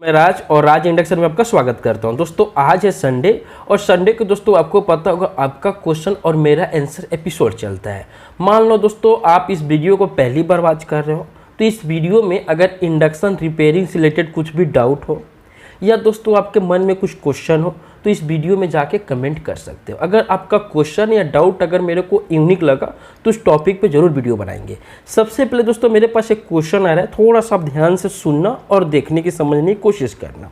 मैं राज और राज इंडक्शन में आपका स्वागत करता हूं। दोस्तों आज है संडे और संडे को दोस्तों आपको पता होगा आपका क्वेश्चन और मेरा आंसर एपिसोड चलता है। मान लो दोस्तों आप इस वीडियो को पहली बार वॉच कर रहे हो तो इस वीडियो में अगर इंडक्शन रिपेयरिंग से रिलेटेड कुछ भी डाउट हो या दोस्तों आपके मन में कुछ क्वेश्चन हो तो इस वीडियो में जाके कमेंट कर सकते हो। अगर आपका क्वेश्चन या डाउट अगर मेरे को यूनिक लगा तो उस टॉपिक पे जरूर वीडियो बनाएंगे। सबसे पहले दोस्तों मेरे पास एक क्वेश्चन आ रहा है, थोड़ा सा आप ध्यान से सुनना और देखने की समझने की कोशिश करना।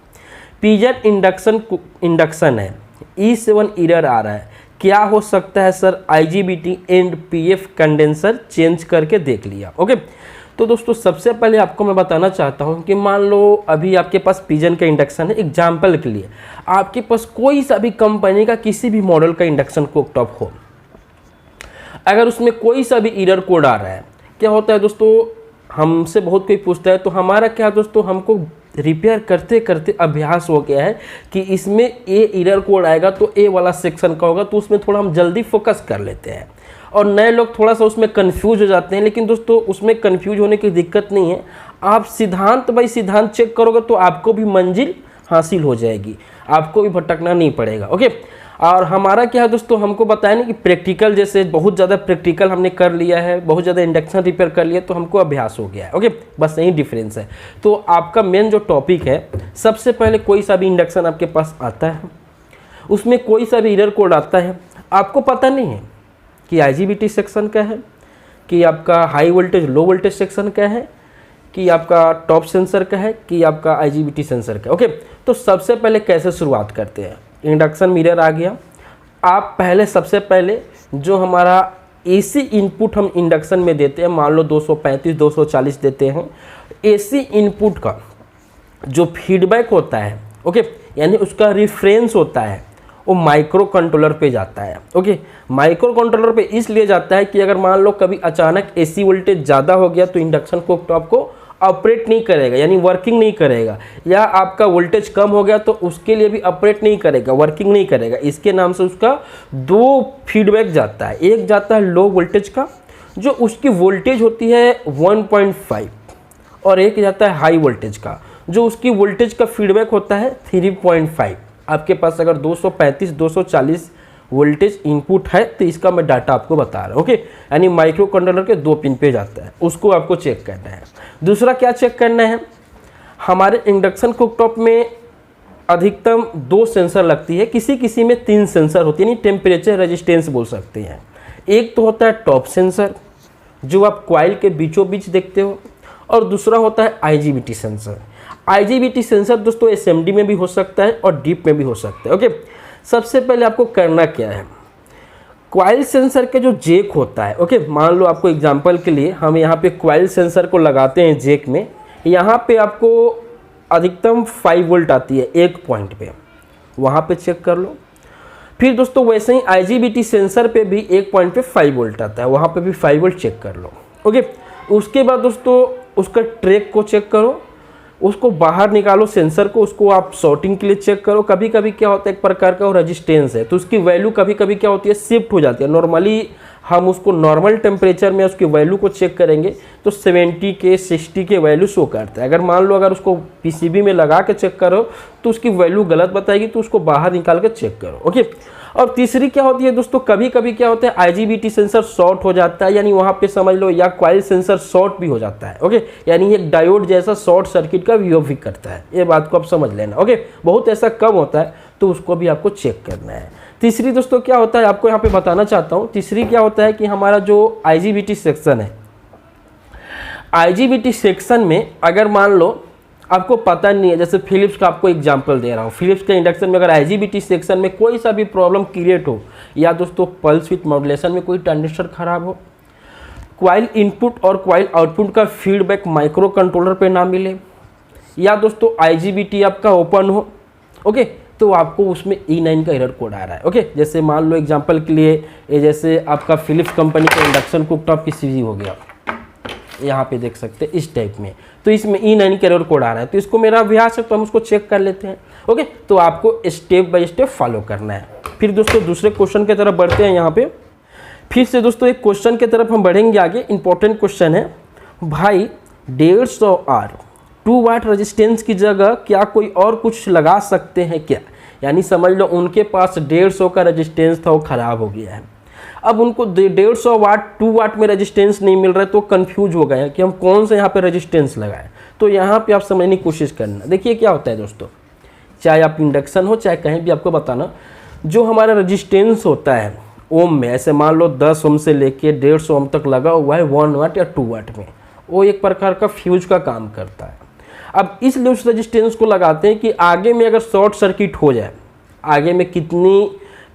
पिजन इंडक्शन है, E7 एरर आ रहा है, क्या हो सकता है sir? IGBT and PF condenser change करके देख लिया। ओके तो दोस्तों सबसे पहले आपको मैं बताना चाहता हूं कि मान लो अभी आपके पास पिजन का इंडक्शन है। एग्जाम्पल के लिए आपके पास कोई सा भी कंपनी का किसी भी मॉडल का इंडक्शन कुकटॉप हो, अगर उसमें कोई सा भी एरर कोड आ रहा है, क्या होता है दोस्तों, हमसे बहुत कोई पूछता है तो हमारा क्या दोस्तों, हमको रिपेयर करते करते अभ्यास हो गया है कि इसमें ए एरर कोड आएगा तो ए वाला सेक्शन का होगा, तो उसमें थोड़ा हम जल्दी फोकस कर लेते हैं और नए लोग थोड़ा सा उसमें कंफ्यूज हो जाते हैं। लेकिन दोस्तों उसमें कंफ्यूज होने की दिक्कत नहीं है, आप सिद्धांत बाई सिद्धांत चेक करोगे तो आपको भी मंजिल हासिल हो जाएगी, आपको भी भटकना नहीं पड़ेगा। ओके और हमारा क्या है दोस्तों, हमको बताया ना कि प्रैक्टिकल, जैसे बहुत ज़्यादा प्रैक्टिकल हमने कर लिया है, बहुत ज़्यादा इंडक्शन रिपेयर कर लिया तो हमको अभ्यास हो गया है। ओके बस यही डिफरेंस है। तो आपका मेन जो टॉपिक है, सबसे पहले कोई सा भी इंडक्शन आपके पास आता है, उसमें कोई सा भी एरर कोड आता है, आपको पता नहीं है कि IGBT सेक्शन का है, कि आपका high voltage low voltage section का है, कि आपका टॉप सेंसर का है, कि आपका IGBT सेंसर का। ओके तो सबसे पहले कैसे शुरुआत करते हैं। इंडक्शन मिरर आ गया, आप पहले सबसे पहले जो हमारा AC इनपुट हम इंडक्शन में देते हैं, मान लो 235 240 देते हैं, AC इनपुट का जो फीडबैक होता है, ओके यानी उसका रेफरेंस होता है, वो माइक्रो कंट्रोलर पे जाता है। ओके माइक्रो कंट्रोलर पे इसलिए जाता है कि अगर मान लो कभी अचानक AC वोल्टेज ज़्यादा हो गया तो इंडक्शन कुकटॉप को ऑपरेट नहीं करेगा, यानी वर्किंग नहीं करेगा, या आपका वोल्टेज कम हो गया तो उसके लिए भी ऑपरेट नहीं करेगा, वर्किंग नहीं करेगा। इसके नाम से उसका दो फीडबैक जाता है, एक जाता है लो वोल्टेज का जो उसकी वोल्टेज होती है 1.5 और एक जाता है हाई वोल्टेज का जो उसकी वोल्टेज का फीडबैक होता है 3.5। आपके पास अगर 235 240 वोल्टेज इनपुट है तो इसका मैं डाटा आपको बता रहा हूँ। ओके यानी माइक्रो कंट्रोलर के दो पिन पे जाता है, उसको आपको चेक करना है। दूसरा क्या चेक करना है, हमारे इंडक्शन कुकटॉप में अधिकतम 2 सेंसर लगती है, किसी किसी में 3 सेंसर होती है, यानी टेम्परेचर रेजिस्टेंस बोल सकते हैं। एक तो होता है टॉप सेंसर जो आप कॉइल के बीचों बीच देखते हो, और दूसरा होता है IGBT सेंसर। IGBT सेंसर दोस्तों SMD में भी हो सकता है और डीप में भी हो सकता है। ओके सबसे पहले आपको करना क्या है, कॉइल सेंसर के जो जैक होता है, ओके मान लो आपको एग्जांपल के लिए हम यहाँ पे कॉइल सेंसर को लगाते हैं जैक में, यहाँ पे आपको अधिकतम 5 वोल्ट आती है एक पॉइंट पे, वहाँ पे चेक कर लो। फिर दोस्तों वैसे ही IGBT सेंसर पे भी एक पॉइंट पे 5 वोल्ट आता है, वहाँ पे भी 5 वोल्ट चेक कर लो। ओके उसके बाद दोस्तों उसका ट्रैक को चेक करो, उसको बाहर निकालो सेंसर को, उसको आप शॉर्टिंग के लिए चेक करो। कभी कभी क्या होता है, एक प्रकार का रेजिस्टेंस है तो उसकी वैल्यू कभी कभी क्या होती है, शिफ्ट हो जाती है। नॉर्मली हम उसको नॉर्मल टेम्परेचर में उसकी वैल्यू को चेक करेंगे तो 70 के 60 के वैल्यू शो करता है। अगर मान लो अगर उसको PCB में लगा के चेक करो तो उसकी वैल्यू गलत बताएगी, तो उसको बाहर निकाल के चेक करो। ओके और तीसरी क्या होती है दोस्तों, कभी कभी क्या होता है IGBT सेंसर शॉर्ट हो जाता है, यानी वहाँ पे समझ लो, या कॉइल सेंसर शॉर्ट भी हो जाता है। ओके यानी एक डायोड जैसा शॉर्ट सर्किट का बिहेव भी करता है, ये बात को आप समझ लेना। ओके बहुत ऐसा कम होता है तो उसको भी आपको चेक करना है। तीसरी दोस्तों क्या होता है, आपको यहाँ पे बताना चाहता हूँ, तीसरी क्या होता है कि हमारा जो IGBT सेक्शन है, IGBT सेक्शन में अगर मान लो आपको पता नहीं है, जैसे फिलिप्स का आपको एग्जांपल दे रहा हूँ, फिलिप्स के इंडक्शन में अगर IGBT सेक्शन में कोई सा भी प्रॉब्लम क्रिएट हो, या दोस्तों पल्स विथ मॉड्यूलेशन में कोई ट्रांजिस्टर खराब हो, कॉइल इनपुट और कॉइल आउटपुट का फीडबैक माइक्रो कंट्रोलर पे ना मिले, या दोस्तों IGBT आपका ओपन हो, ओके तो आपको उसमें E9 का एरर कोड आ रहा है। ओके जैसे मान लो एग्जांपल के लिए ये जैसे आपका फिलिप्स कंपनी का इंडक्शन कुकटॉप की सीरीज हो गया, यहाँ पे देख सकते हैं इस टाइप में, तो इसमें E9 का एरर कोड आ रहा है, तो इसको मेरा अभ्यास है तो हम उसको चेक कर लेते हैं। ओके तो आपको स्टेप बाय स्टेप फॉलो करना है। फिर दोस्तों दूसरे क्वेश्चन की तरफ बढ़ते हैं। यहाँ पे फिर से दोस्तों एक क्वेश्चन की तरफ हम बढ़ेंगे आगे, इंपॉर्टेंट क्वेश्चन है भाई, 150 R 2 वाट रेजिस्टेंस की जगह क्या कोई और कुछ लगा सकते हैं क्या? यानी समझ लो उनके पास 150 का रेजिस्टेंस था, वो ख़राब हो गया है। अब उनको 150 वाट 2 वाट में रेजिस्टेंस नहीं मिल रहा है, तो कंफ्यूज हो गए हैं कि हम कौन से यहाँ पे रेजिस्टेंस लगाएं। तो यहाँ पे आप समझने की कोशिश करना। देखिए क्या होता है दोस्तों, चाहे आप इंडक्शन हो चाहे कहीं भी, आपको बताना जो हमारा रेजिस्टेंस होता है ओम में, ऐसे मान लो 10 ओम से लेके 150 ओम तक लगा हुआ है 1 वाट या 2 वाट में, वो एक प्रकार का फ्यूज का काम करता है। अब इसलिए उस रेजिस्टेंस को लगाते हैं कि आगे में अगर शॉर्ट सर्किट हो जाए, आगे में कितनी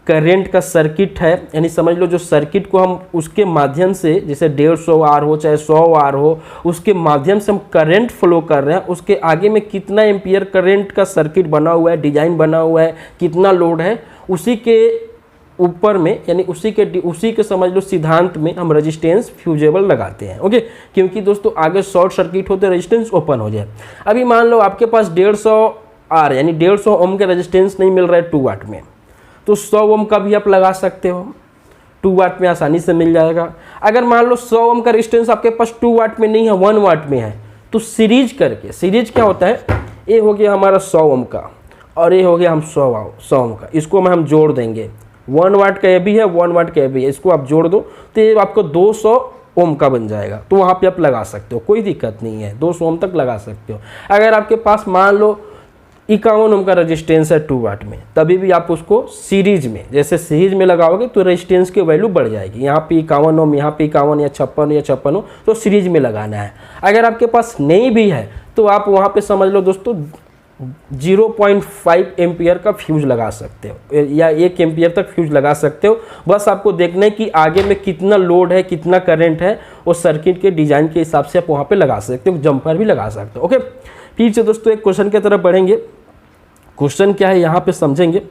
करंट का सर्किट है, यानी समझ लो जो सर्किट को हम उसके माध्यम से, जैसे 150 आर हो चाहे 100 आर हो, उसके माध्यम से हम करंट फ्लो कर रहे हैं, उसके आगे में कितना एम्पियर करंट का सर्किट बना हुआ है, डिजाइन बना हुआ है, कितना लोड है, उसी के ऊपर में, यानी उसी के समझ लो सिद्धांत में हम रेजिस्टेंस फ्यूजेबल लगाते हैं। ओके, क्योंकि दोस्तों आगे शॉर्ट सर्किट हो तो रेजिस्टेंस ओपन हो जाए। अभी मान लो आपके पास 150 आर यानी 150 ओम का रेजिस्टेंस नहीं मिल रहा है 2 वाट में, तो 100 ओम का भी आप लगा सकते हो, 2 वाट में आसानी से मिल जाएगा। अगर मान लो 100 ओम का रेजिस्टेंस आपके पास 2 वाट में नहीं है, 1 वाट में है, तो सीरीज करके, सीरीज क्या होता है, ये हो गया हमारा 100 ओम का और ये हो गया हम 100 ओम का, इसको हम जोड़ देंगे। 1 वाट का ये भी है, 1 वाट का ये भी है, इसको आप जोड़ दो तो ये आपको 200 ओम का बन जाएगा। तो वहाँ पे आप लगा सकते हो, कोई दिक्कत नहीं है, 200 ओम तक लगा सकते हो। अगर आपके पास मान लो 51 ओम का रेजिस्टेंस है 2 वाट में, तभी भी आप उसको सीरीज में, जैसे सीरीज में लगाओगे तो रेजिस्टेंस की वैल्यू बढ़ जाएगी। यहाँ पे 51 ओम, यहाँ पे 51 या 56 हो, तो सीरीज में लगाना है। अगर आपके पास नहीं भी है तो आप वहाँ पे समझ लो दोस्तों 0.5 एम्पियर का फ्यूज लगा सकते हो या 1 एम्पियर तक फ्यूज लगा सकते हो। बस आपको देखना है कि आगे में कितना लोड है, कितना करंट है, वो सर्किट के डिजाइन के हिसाब से आप वहाँ पे लगा सकते हो, जंपर भी लगा सकते हो। ओके, फिर से दोस्तों एक क्वेश्चन की तरफ बढ़ेंगे। क्वेश्चन क्या है यहाँ पे समझेंगे।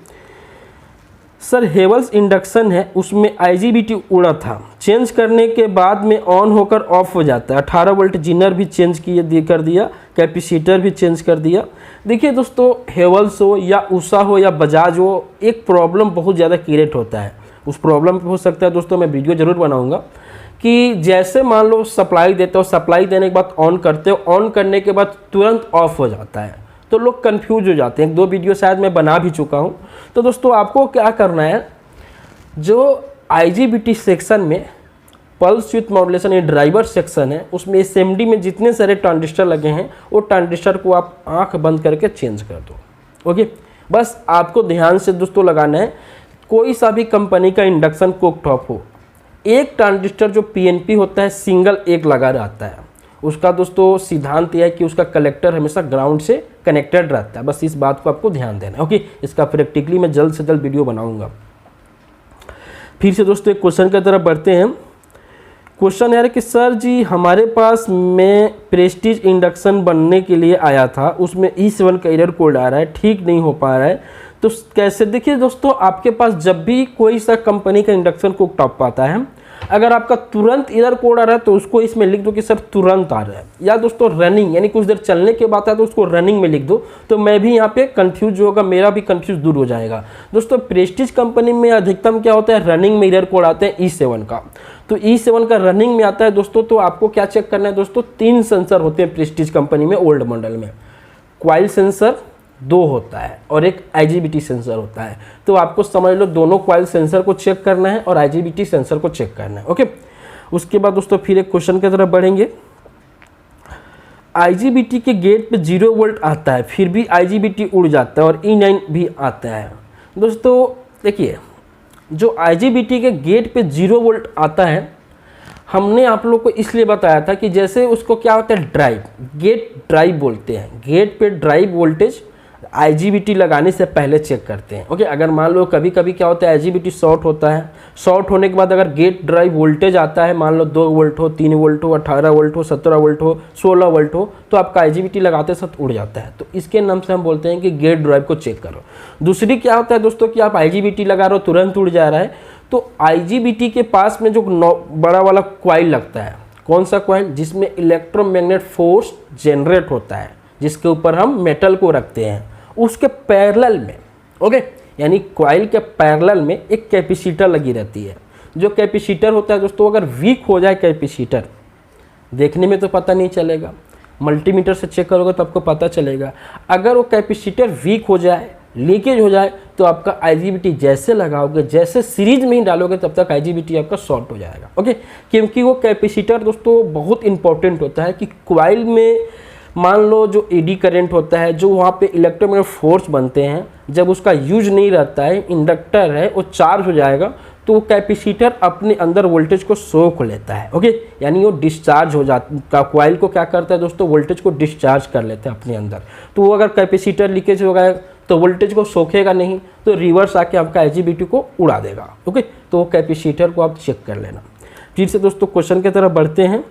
सर हेवल्स इंडक्शन है, उसमें IGBT उड़ा था, चेंज करने के बाद में ऑन होकर ऑफ हो जाता है। 18 वोल्ट जीनर भी चेंज कर दिया, कैपेसिटर भी चेंज कर दिया। देखिए दोस्तों, हेवल्स हो या उषा हो या बजाज हो, एक प्रॉब्लम बहुत ज़्यादा क्रिएट होता है। उस प्रॉब्लम पे हो सकता है दोस्तों मैं वीडियो ज़रूर बनाऊंगा कि जैसे मान लो सप्लाई देते हो, सप्लाई देने के बाद ऑन करते हो, ऑन करने के बाद तुरंत ऑफ हो जाता है, तो लोग कंफ्यूज हो जाते हैं। 2 वीडियो शायद मैं बना भी चुका हूँ। तो दोस्तों आपको क्या करना है, जो IGBT सेक्शन में पल्स विथ मॉड्यूलेशन ये ड्राइवर सेक्शन है, उसमें SMD में जितने सारे ट्रांजिस्टर लगे हैं वो ट्रांजिस्टर को आप आंख बंद करके चेंज कर दो। ओके, बस आपको ध्यान से दोस्तों लगाना है। कोई सा भी कंपनी का इंडक्शन कुकटॉप हो, एक ट्रांजिस्टर जो PNP होता है सिंगल एक लगा रहता है। उसका दोस्तों सिद्धांत यह है कि उसका कलेक्टर हमेशा ग्राउंड से कनेक्टेड रहता है। बस इस बात को आपको ध्यान देना है। ओके, इसका प्रैक्टिकली मैं जल्द से जल्द वीडियो बनाऊंगा। फिर से दोस्तों एक क्वेश्चन की तरफ बढ़ते हैं। क्वेश्चन है कि सर जी हमारे पास में प्रेस्टीज इंडक्शन बनने के लिए आया था, उसमें E7 का एरर कोड आ रहा है, ठीक नहीं हो पा रहा है, तो कैसे? देखिए दोस्तों, आपके पास जब भी कोई सा कंपनी का इंडक्शन कुकटॉप आता है, अगर आपका तुरंत एरर कोड आ रहा है तो उसको इसमें लिख दो कि सर तुरंत आ रहा है, या दोस्तों रनिंग यानी कुछ देर चलने के बाद है तो उसको रनिंग में लिख दो, तो मैं भी यहाँ पे कंफ्यूज होगा, मेरा भी कंफ्यूज दूर हो जाएगा। दोस्तों प्रेस्टीज कंपनी में अधिकतम क्या होता है, रनिंग में एरर कोड आते हैं E7 का, तो E7 का रनिंग में आता है दोस्तों। तो आपको क्या चेक करना है दोस्तों, 3 सेंसर होते हैं प्रेस्टीज कंपनी में ओल्ड मॉडल में, क्वाइल सेंसर 2 होता है और एक IGBT सेंसर होता है। तो आपको समझ लो दोनों क्वाइल सेंसर को चेक करना है और IGBT सेंसर को चेक करना है। ओके, उसके बाद दोस्तों फिर एक क्वेश्चन की तरफ बढ़ेंगे। IGBT के गेट पे 0 वोल्ट आता है, फिर भी IGBT उड़ जाता है और E9 भी आता है। दोस्तों देखिए, जो IGBT के गेट पे 0 वोल्ट आता है, हमने आप लोग को इसलिए बताया था कि जैसे उसको क्या होता है, ड्राइव, गेट ड्राइव बोलते हैं। गेट पे ड्राइव वोल्टेज IGBT लगाने से पहले चेक करते हैं। ओके, अगर मान लो कभी कभी क्या होता है, IGBT शॉर्ट होता है, शॉर्ट होने के बाद अगर गेट ड्राइव वोल्टेज आता है, मान लो 2 वोल्ट हो, 3 वोल्ट हो, 18 वोल्ट हो, 17 वोल्ट हो, 16 वोल्ट हो, तो आपका IGBT लगाते साथ उड़ जाता है। तो इसके नाम से हम बोलते हैं कि गेट ड्राइव को चेक करो। दूसरी क्या होता है दोस्तों कि आप IGBT लगा रहे हो, तुरंत उड़ जा रहा है, तो IGBT के पास में जो बड़ा वाला कॉइल लगता है, कौन सा कॉइल, जिसमें इलेक्ट्रोमैग्नेट फोर्स जनरेट होता है, जिसके ऊपर हम मेटल को रखते हैं, उसके पैरेलल में, ओके, यानी कॉइल के पैरेलल में एक कैपेसिटर लगी रहती है। जो कैपेसिटर होता है दोस्तों, अगर वीक हो जाए कैपेसिटर, देखने में तो पता नहीं चलेगा, मल्टीमीटर से चेक करोगे तो आपको पता चलेगा। अगर वो कैपेसिटर वीक हो जाए, लीकेज हो जाए, तो आपका आईजीबीटी जैसे लगाओगे, जैसे सीरीज में ही डालोगे, तब तक आईजीबीटी आपका शॉर्ट हो जाएगा। ओके, क्योंकि वो कैपेसिटर दोस्तों बहुत इंपॉर्टेंट होता है कि कॉइल में मान लो जो एडी करंट होता है, जो वहाँ पे इलेक्ट्रोमैग्नेटिक फोर्स बनते हैं, जब उसका यूज नहीं रहता है, इंडक्टर है वो चार्ज हो जाएगा, तो कैपेसिटर अपने अंदर वोल्टेज को सोख लेता है। ओके, यानी वो डिस्चार्ज हो जाता, कॉइल को क्या करता है दोस्तों, वोल्टेज को डिस्चार्ज कर लेता है अपने अंदर। तो वो अगर कैपेसिटर लीकेज हो गया तो वोल्टेज को सोखेगा नहीं, तो रिवर्स आके आपका आईजीबीटी को उड़ा देगा। ओके, तो कैपेसिटर को आप चेक कर लेना। फिर से दोस्तों क्वेश्चन की तरफ बढ़ते हैं।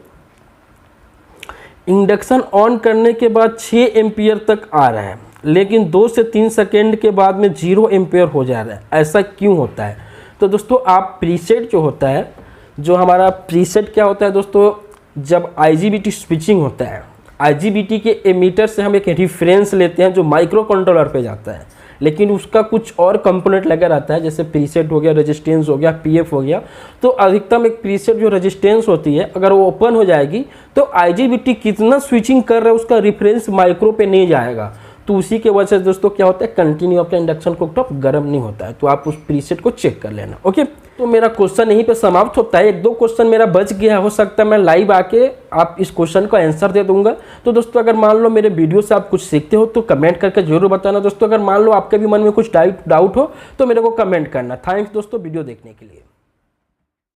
इंडक्शन ऑन करने के बाद 6 एम्पियर तक आ रहा है, लेकिन 2 से 3 सेकेंड के बाद में 0 एम्पियर हो जा रहा है, ऐसा क्यों होता है? तो दोस्तों आप प्रीसेट जो होता है, जो हमारा प्रीसेट क्या होता है दोस्तों, जब आईजीबीटी स्विचिंग होता है, आईजीबीटी के एमीटर से हम एक रेफरेंस लेते हैं जो माइक्रो कंट्रोलर पे जाता है, लेकिन उसका कुछ और कंपोनेंट लगा रहता है, जैसे प्रीसेट हो गया, रेजिस्टेंस हो गया, पीएफ हो गया। तो अधिकतम एक प्रीसेट जो रेजिस्टेंस होती है, अगर वो ओपन हो जाएगी तो आईजीबीटी कितना स्विचिंग कर रहा है उसका रेफरेंस माइक्रो पे नहीं जाएगा। तो उसी के वजह से दोस्तों क्या होता है, कंटिन्यू अपना इंडक्शन कुकटॉप गर्म नहीं होता है। तो आप उस प्रीसेट को चेक कर लेना। ओके, तो मेरा क्वेश्चन यहीं पे समाप्त होता है। 1-2 क्वेश्चन मेरा बच गया, हो सकता है मैं लाइव आके आप इस क्वेश्चन का आंसर दे दूंगा। तो दोस्तों अगर मान लो मेरे वीडियो से आप कुछ सीखते हो तो कमेंट करके जरूर बताना दोस्तों। अगर मान लो आपके भी मन में कुछ डाउट हो तो मेरे को कमेंट करना। थैंक्स दोस्तों वीडियो देखने के लिए।